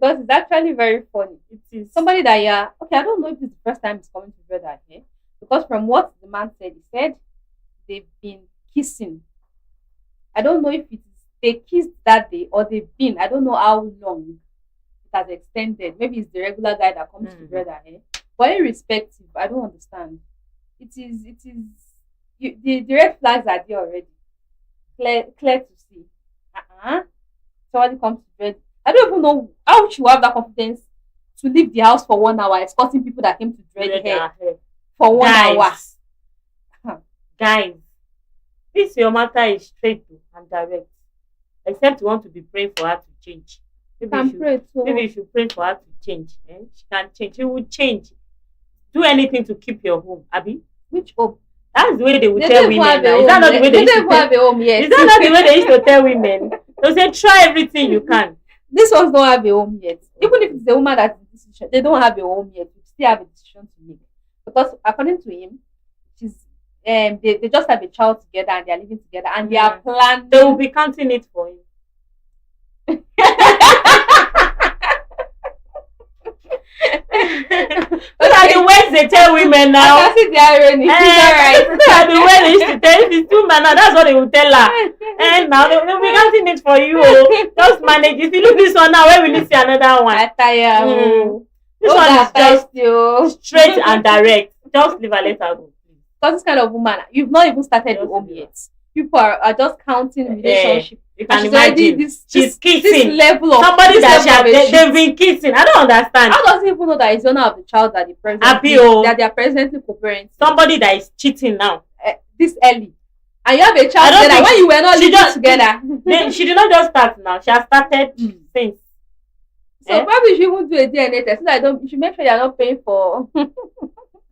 because it's actually very funny. It is. Somebody that, yeah, okay, I don't know if it's the first time he's coming to brother here, because from what the man said, he said they've been kissing. I don't know if it's they kissed that day or they've been. I don't know how long it has extended. Maybe it's the regular guy that comes to brother here. But irrespective, I don't understand. It is the red flags are there already. Clear to see. Uh-uh. Somebody comes to bed. I don't even know how she will have that confidence to leave the house for 1 hour, escorting people that came to dread Red her hair. for 1 hour. Guys, Huh. guys, this your matter is straight and direct. Except you want to be praying for her to change. Maybe Can pray too. maybe you should pray for her to change. Eh? She can change. She will change. Do anything to keep your home, Abby. Which hope? That's the way they will They tell don't even women. have a Now. Is home that not the yet. way They they don't used to even have tell? a home yet. Is that not the way they used to tell women? They say try everything you can. This ones don't have a home yet. Even if it's a woman that's in decision, they don't have a home yet. You still have a decision to make. Because according to him, she's they just have a child together and they are living together and they are planning. They will be counting it for him. Look at the ways they tell women now. I can see the irony. It's Look at the way they used to tell. If it's 2 men now, that's what they will tell her. And now they'll be counting it for you. Oh. Just manage. If you look this one now, where will you see another one? This one is just straight and direct. Just leave her, let her go. Because this kind of woman, you've not even started the home yet. People are just counting relationship. You can she's imagine. She's kissing. This level of somebody that they've level been kissing. I don't understand. How does he even know that it's the owner of the child that that they are presently co-parenting? Somebody that is cheating now. This early. And you have a child together when you were not living together. She did not just start now. She has started since. So probably she won't do a DNA test. So that you should make sure you're not paying for.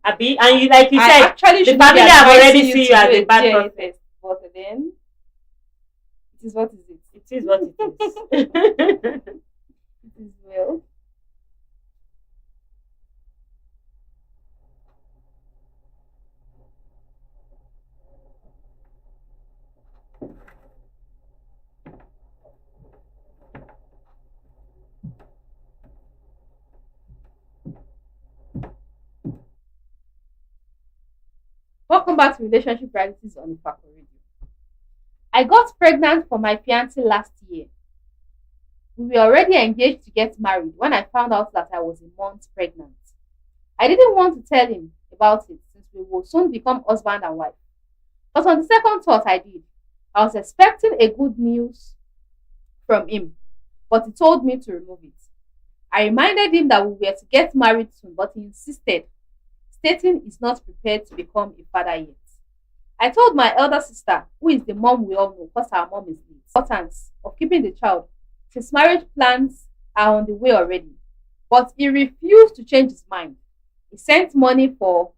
Abi, and you like you said, actually the family have already seen you as a bad person. But then, it is what is it? It is what it is. It is well. Welcome back to Relationship Realities on Ifako Radio. I got pregnant for my fiancé last year. We were already engaged to get married when I found out that I was a month pregnant. I didn't want to tell him about it since we will soon become husband and wife. But on the second thought I did. I was expecting a good news from him, but he told me to remove it. I reminded him that we were to get married soon, but he insisted, stating he's not prepared to become a father yet. I told my elder sister, who is the mom we all know, because our mom is the importance of keeping the child, since marriage plans are on the way already. But he refused to change his mind. He sent money for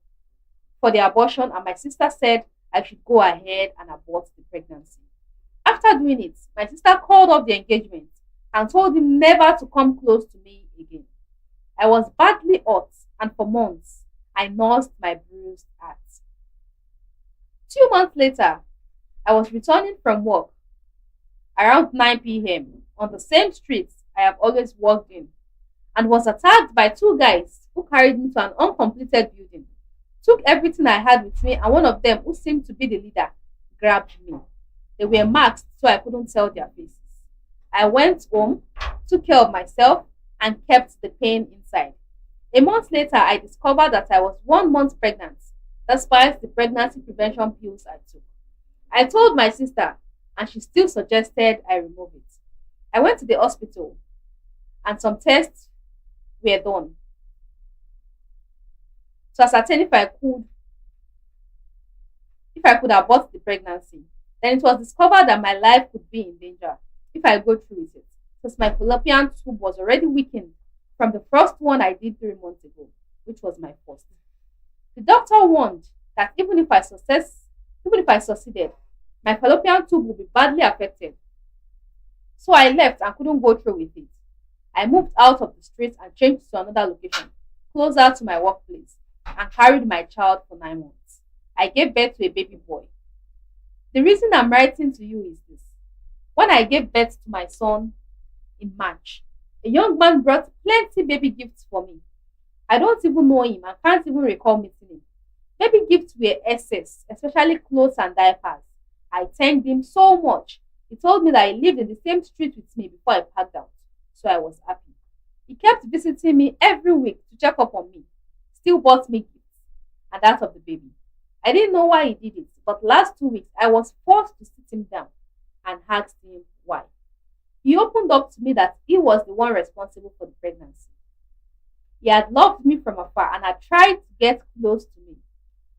the abortion, and my sister said I should go ahead and abort the pregnancy. After doing it, my sister called off the engagement and told him never to come close to me again. I was badly hurt, and for months, I nursed my bruised heart. 2 months later, I was returning from work around 9 p.m. on the same street I have always walked in and was attacked by 2 guys who carried me to an uncompleted building, took everything I had with me, and one of them, who seemed to be the leader, grabbed me. They were masked so I couldn't tell their faces. I went home, took care of myself, and kept the pain inside. A month later, I discovered that I was 1 month pregnant, despite the pregnancy prevention pills I took. I told my sister, and she still suggested I remove it. I went to the hospital, and some tests were done to ascertain if I could abort the pregnancy. Then it was discovered that my life could be in danger if I go through with it, since my fallopian tube was already weakened from the first one I did 3 months ago, which was my first. The doctor warned that even if I succeeded, my fallopian tube would be badly affected. So I left and couldn't go through with it. I moved out of the street and changed to another location, closer to my workplace, and carried my child for 9 months. I gave birth to a baby boy. The reason I'm writing to you is this. When I gave birth to my son in March, A young man brought plenty baby gifts for me. I don't even know him and can't even recall meeting him. Baby gifts were excess, especially clothes and diapers. I thanked him so much. He told me that he lived in the same street with me before I packed out, so I was happy. He kept visiting me every week to check up on me, still bought me gifts, and that of the baby. I didn't know why he did it, but last 2 weeks I was forced to sit him down and asked him why. He opened up to me that he was the one responsible for the pregnancy. He had loved me from afar and had tried to get close to me.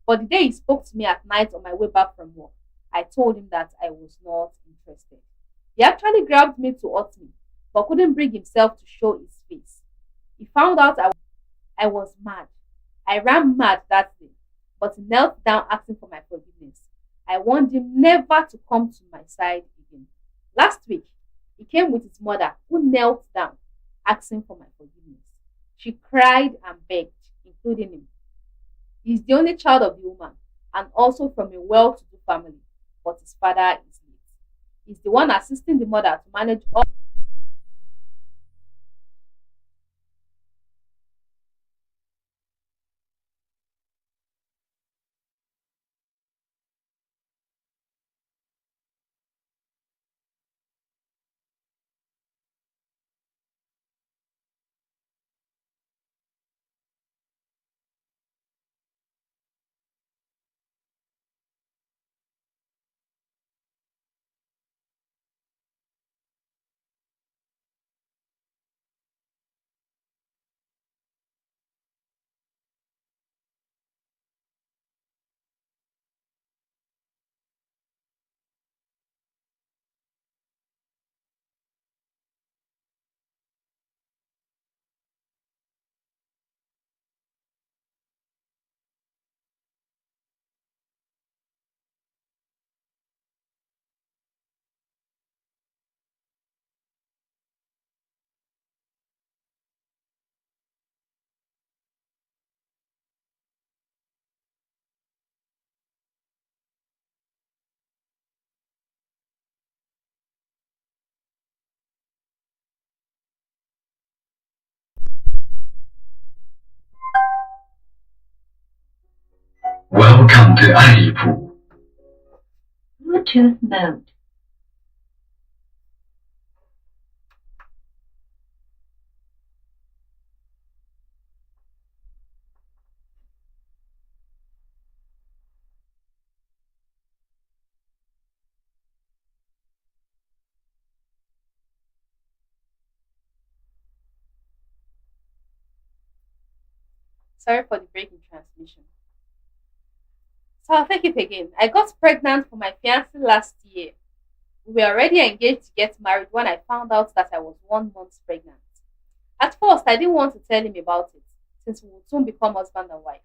But the day he spoke to me at night on my way back from work, I told him that I was not interested. He actually grabbed me to hurt me, but couldn't bring himself to show his face. He found out I was mad. I ran mad that day, but he knelt down asking for my forgiveness. I warned him never to come to my side again. Last week, he came with his mother, who knelt down asking for my forgiveness. She cried and begged, including him. He is the only child of the woman and also from a well to do family, but his father is late. He's the one assisting the mother to manage all. Welcome to 爱丽普 Bluetooth mode. Sorry for the break in transmission. So I'll take it again. I got pregnant for my fiance last year. We were already engaged to get married when I found out that I was 1 month pregnant. At first, I didn't want to tell him about it, since we would soon become husband and wife.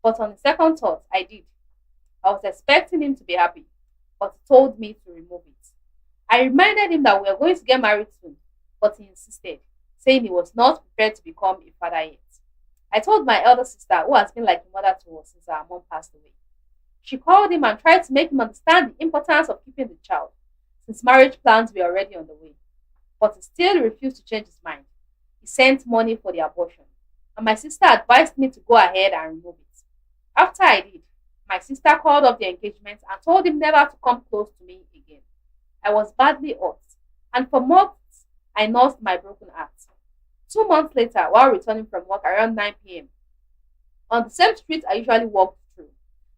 But on the second thought, I did. I was expecting him to be happy, but he told me to remove it. I reminded him that we were going to get married soon, but he insisted, saying he was not prepared to become a father yet. I told my elder sister, who has been like a mother to us since our mom passed away. She called him and tried to make him understand the importance of keeping the child, since marriage plans were already on the way. But he still refused to change his mind. He sent money for the abortion, and my sister advised me to go ahead and remove it. After I did, my sister called off the engagement and told him never to come close to me again. I was badly hurt, and for months I nursed my broken heart. 2 months later, while returning from work around 9 p.m., on the same street I usually walked through,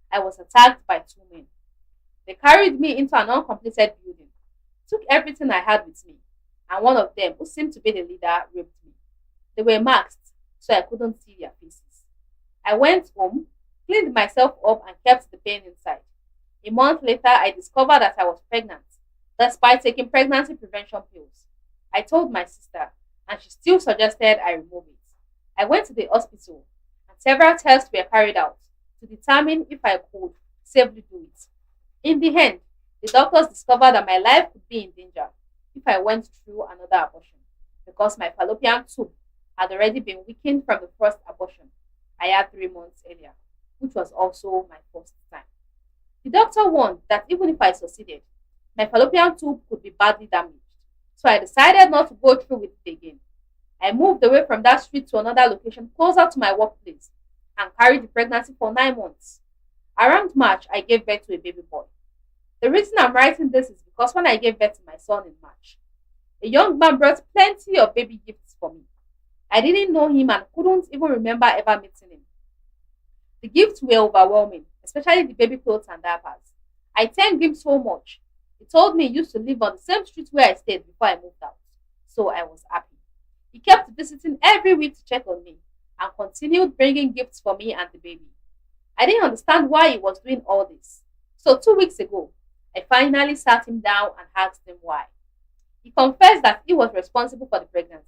I was attacked by two men. They carried me into an uncompleted building, took everything I had with me, and one of them, who seemed to be the leader, raped me. They were masked, so I couldn't see their faces. I went home, cleaned myself up, and kept the pain inside. A month later, I discovered that I was pregnant, despite taking pregnancy prevention pills. I told my sister, and she still suggested I remove it. I went to the hospital, and several tests were carried out to determine if I could safely do it. In the end, the doctors discovered that my life could be in danger if I went through another abortion because my fallopian tube had already been weakened from the first abortion I had 3 months earlier, which was also my first time. The doctor warned that even if I succeeded, my fallopian tube could be badly damaged, so I decided not to go through with it again. I moved away from that street to another location closer to my workplace and carried the pregnancy for 9 months. Around March, I gave birth to a baby boy. The reason I'm writing this is because when I gave birth to my son in March, a young man brought plenty of baby gifts for me. I didn't know him and couldn't even remember ever meeting him. The gifts were overwhelming, especially the baby clothes and diapers. I thanked him so much. He told me he used to live on the same street where I stayed before I moved out, so I was happy. He kept visiting every week to check on me and continued bringing gifts for me and the baby. I didn't understand why he was doing all this. So 2 weeks ago, I finally sat him down and asked him why. He confessed that he was responsible for the pregnancy.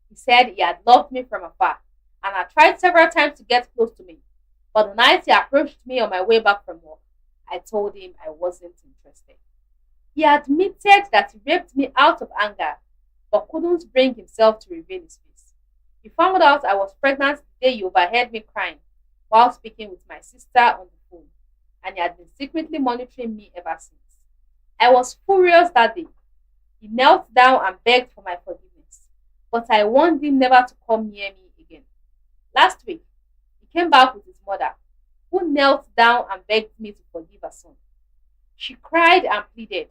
He said he had loved me from afar and had tried several times to get close to me. But the night he approached me on my way back from work, I told him I wasn't interested. He admitted that he raped me out of anger, but couldn't bring himself to reveal his face. He found out I was pregnant the day he overheard me crying while speaking with my sister on the phone, and he had been secretly monitoring me ever since. I was furious that day. He knelt down and begged for my forgiveness, but I warned him never to come near me again. Last week, he came back with his mother, who knelt down and begged me to forgive her son. She cried and pleaded,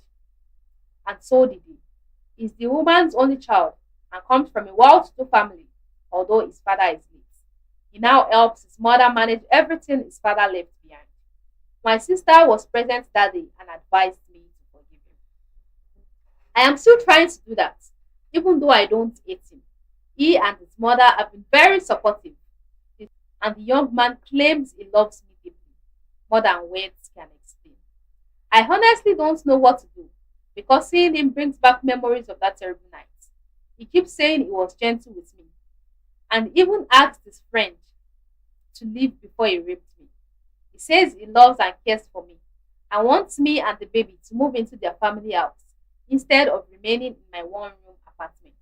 and so did he. He's the woman's only child and comes from a well-to-do family, although his father is late. He now helps his mother manage everything his father left behind. My sister was present that day and advised me to forgive him. I am still trying to do that, even though I don't hate him. He and his mother have been very supportive, and the young man claims he loves me deeply, more than words can explain. I honestly don't know what to do because seeing him brings back memories of that terrible night. He keeps saying he was gentle with me and even asked his friend to leave before he raped me. He says he loves and cares for me and wants me and the baby to move into their family house instead of remaining in my one-room apartment.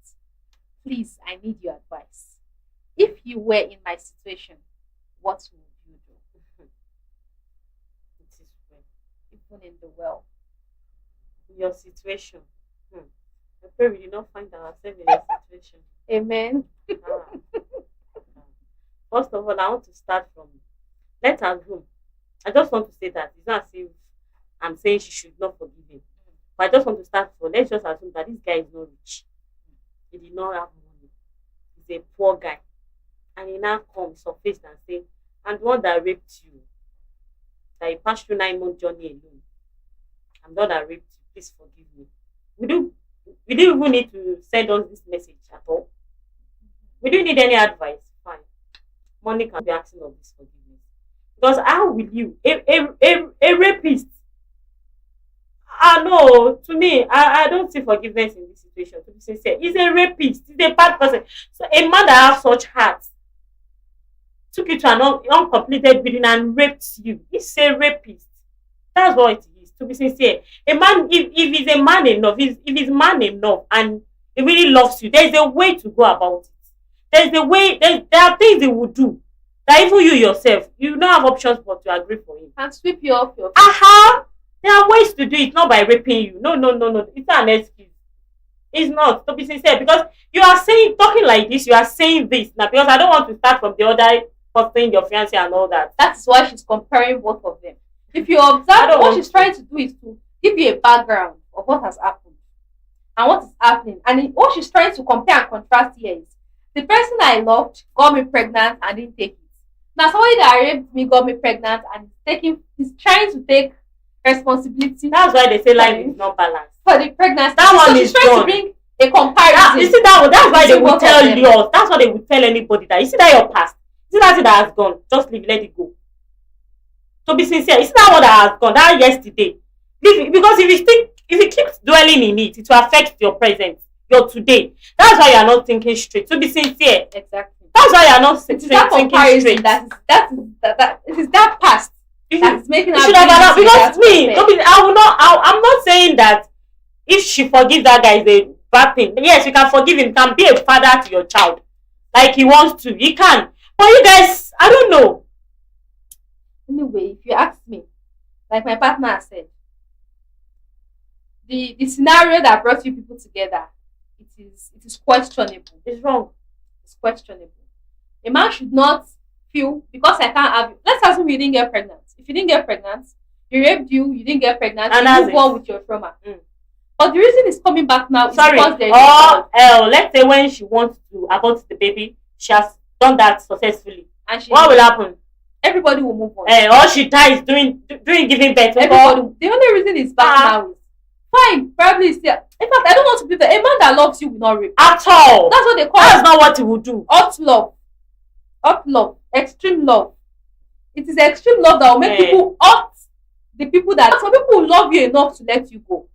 Please, I need your advice. If you were in my situation, what would you do? It is well. Even in the well. In your situation. I pray we did not find ourselves in a situation. Amen. Ah. First of all, I want to start from let's assume. I just want to say that it's not as if I'm saying she should not forgive him. But I just want to start from let's just assume that this guy is not rich. He did not have money. He's a poor guy. And he now comes surfaced and say, I'm the one that raped you. That you passed through 9 month journey alone. I'm the one that raped you. Please forgive me. We don't even need to send us this message at all. We don't need any advice. Fine. Money can be asking of this forgiveness. Because how will you, a rapist? No, to me, I don't see forgiveness in this situation, to be sincere. He's a rapist, he's a bad person. So a man that has such heart took you to an uncompleted building and raped you. He's a rapist. That's what it is, to be sincere. A man, if he's a man enough, if he's man enough and he really loves you, there's a way to go about it. There's a way, there are things he would do that even you yourself, you don't have options but to agree for him. And sweep you off your Aha! There are ways to do it, not by raping you. No. It's not an excuse. It's not, to be sincere, because you are saying, talking like this, you are saying this now, because I don't want to start from the other person, your fiancé and all that. That's why she's comparing both of them. If you observe, what she's trying to do is to give you a background of what has happened and what is happening. And what she's trying to compare and contrast here is the person I loved got me pregnant and didn't take it. Now somebody that raped me got me pregnant and he's trying to take responsibility. That's why they say life is not balanced. For the pregnancy. That one so is she's trying done. to bring a comparison. You see that one? That's why they will tell you. That's why they will tell anybody that. You see that your past. You see that thing that has gone. Just leave, let it go. To be sincere, you see that one that has gone. That yesterday. Because if you keep dwelling in it, it will affect your present, your today. That's why you are not thinking straight. To be sincere. Exactly. That's why you are not thinking straight. It is that past. That's making her should have allowed, because I'm not saying that if she forgives that guy is a bad thing. Yes, you can forgive him, can be a father to your child like he wants to, he can, but you guys, I don't know. Anyway, if you ask me, like my partner said, the scenario that brought you people together, it is questionable. It's wrong. it's questionable. A man should not feel because I can't have you. Let's assume you didn't get pregnant. If you didn't get pregnant, you raped you didn't get pregnant, And you that's move on it. with your trauma. But the reason it's coming back now is Sorry. because there is a child, Or let's say when she wants to abort the baby, she has done that successfully. and she, What will happen? everybody will move on. Or she dies doing giving birth. Everybody. The only reason it's back Ah. now is fine. Probably it's there. In fact, I don't want to believe that a man that loves you will not rape. At all. That's what they call That's it. not what he will do. Hot love, extreme love. It is extreme love that will make people hurt the people that some people will love you enough to let you go.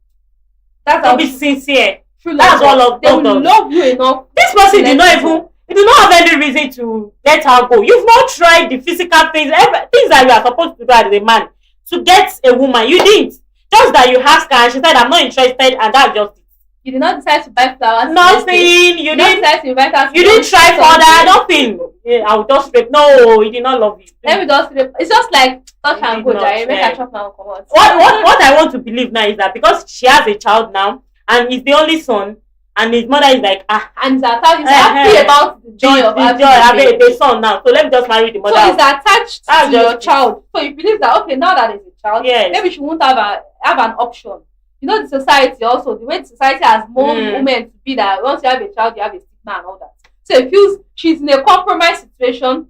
That's To how be sincere. true love. That's what love They will does. love you enough. This person to did let not you even. go. You do not have any reason to let her go. You've not tried the physical things, things that you are supposed to do as a man to get a woman. You didn't. Just that you asked her and she said, "I'm not interested," and that's just it. You did not decide to buy flowers. Nothing. You did not didn't. decide to invite us. You didn't try further. Nothing. Yeah, I will just rape. No, he did not love you. Let me just. It's just like touch He and did go, not, Jerry. Make yeah. a chop now. Come on. What I want to believe now is that because she has a child now and he's the only son and his mother is like And he's happy about the joy of having a son now, so let me just marry the mother. So he's attached That's to your just- child. So he believes that okay, now that there's a child, Yes. maybe she won't have an option. You know, the society also, the way the society has molded women to be that once you have a child, you have a stigma and all that. So it feels she's in a compromising situation,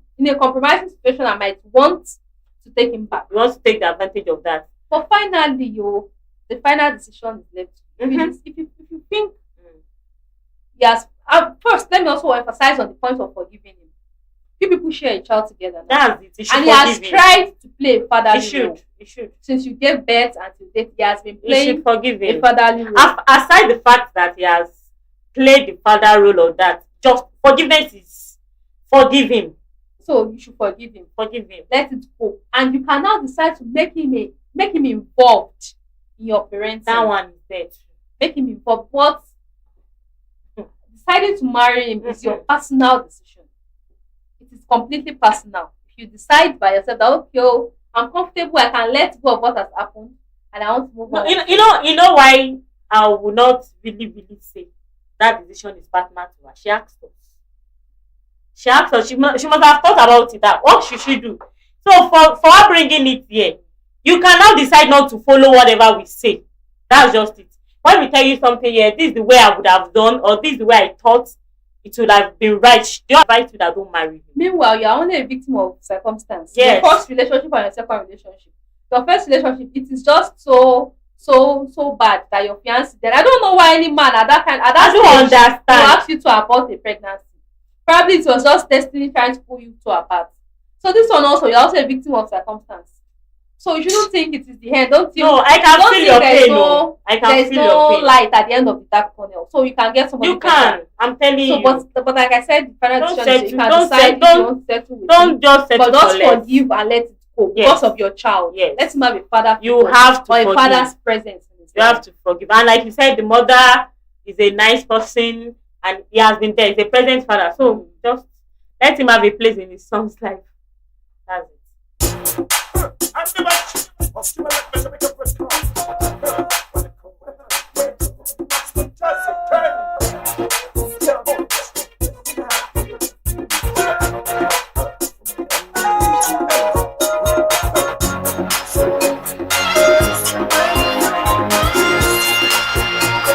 and might want to take him back. He wants to take the advantage of that. But finally, the final decision is left to you. If you think yes, first let me also emphasize on the point of forgiving him. You people share a child together now. That's it. He should And he has forgive him. tried to play a fatherly role. He should. Since you gave birth until date, he has been He playing should forgive a him. fatherly role. Aside the fact that he has played the father role of that, just forgiveness is forgive him. So you should forgive him. Forgive him. Let it go. And you can now decide to make him involved in your parenting. That one is there. Make him involved. But deciding to marry him is your personal decision. It is completely personal. If you decide by yourself that okay, I'm comfortable, I can let go of what has happened and I want to move No, on. you know why I will not really say that decision is personal to her. She asked us. She must have thought about it. That what should she do? So for her bringing it here, you can now decide not to follow whatever we say. That's just it. When we tell you something here, this is the way I would have done, or this is the way I thought it would have been right. They advise you that don't marry him. Meanwhile, you are only a victim of circumstance. Yes. Your first relationship and your second relationship. Your first relationship, it is just so bad that your fiancé. Then I don't know why any man at that I don't stage understand. will ask you to abort a pregnancy. Probably it was just destiny trying to pull you two apart. So this one also, you're also a victim of circumstance. So you shouldn't think it is the end. Don't think. No, I can don't feel think your there's pain. no- No, I can There's feel no your pain. light at the end of the dark tunnel. So you can get somebody. You can. I'm telling So, you. but like I said, the final Don't decision is you settle- can don't decide set- if you want to settle with him. Don't just settle But just for less. forgive and let it go Yes. because of your child. Yes. Let him have a father. You figure have to or a forgive. father's presence in his You life. have to forgive. And like you said, the mother is a nice person and he has been there. He's a present father. So just let him have a place in his son's life. That's it.